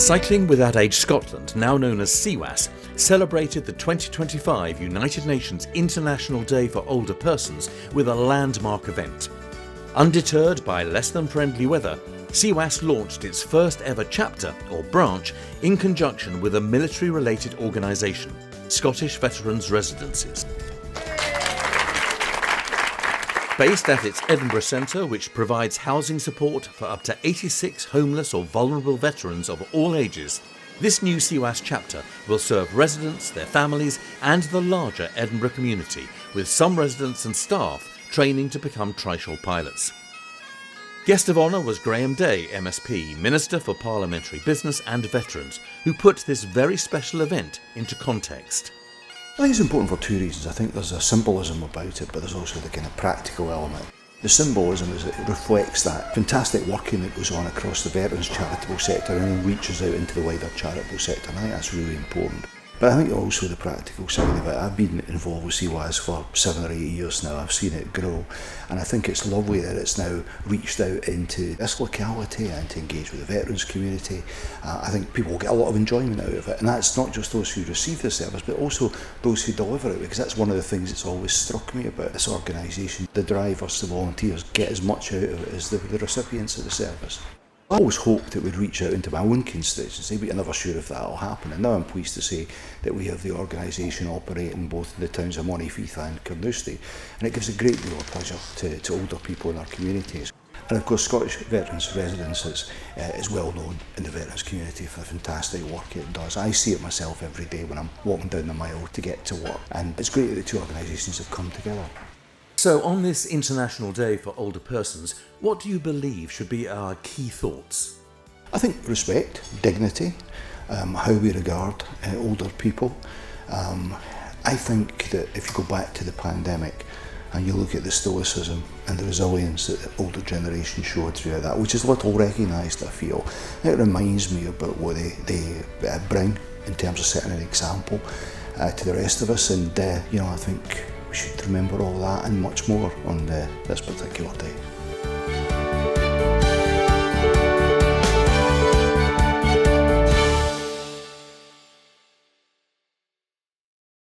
Cycling Without Age Scotland, now known as CWAS, celebrated the 2025 United Nations International Day for Older Persons with a landmark event. Undeterred by less than friendly weather, CWAS launched its first ever chapter, or branch, in conjunction with a military-related organisation, Scottish Veterans Residences. Based at its Edinburgh centre, which provides housing support for up to 86 homeless or vulnerable veterans of all ages, this new CWAS chapter will serve residents, their families and the larger Edinburgh community, with some residents and staff training to become Trishaw pilots. Guest of honour was Graham Day, MSP, Minister for Parliamentary Business and Veterans, who put this very special event into context. I think it's important for two reasons. I think there's a symbolism about it, but there's also the kind of practical element. The symbolism is that it reflects that fantastic working that goes on across the veterans charitable sector and reaches out into the wider charitable sector, and I think that's really important. But I think also the practical side of it. I've been involved with CWAS for 7 or 8 years now. I've seen it grow, and I think it's lovely that it's now reached out into this locality and to engage with the veterans community. I think people will get a lot of enjoyment out of it, and that's not just those who receive the service, but also those who deliver it, because that's one of the things that's always struck me about this organisation. The drivers, the volunteers, get as much out of it as the recipients of the service. I always hoped it would reach out into my own constituency, but you're never sure if that will happen. And now I'm pleased to say that we have the organisation operating both in the towns of Montefieth and Carnoustie, and it gives a great deal of pleasure to older people in our communities. And of course, Scottish Veterans Residences is well known in the veterans community for the fantastic work it does. I see it myself every day when I'm walking down the mile to get to work, and it's great that the two organisations have come together. So on this International Day for Older Persons, what do you believe should be our key thoughts? I think respect, dignity, how we regard older people. I think that if you go back to the pandemic and you look at the stoicism and the resilience that the older generation showed throughout that, which is little recognised, I feel, it reminds me about what they bring in terms of setting an example to the rest of us, and I think we should remember all that and much more on this particular day.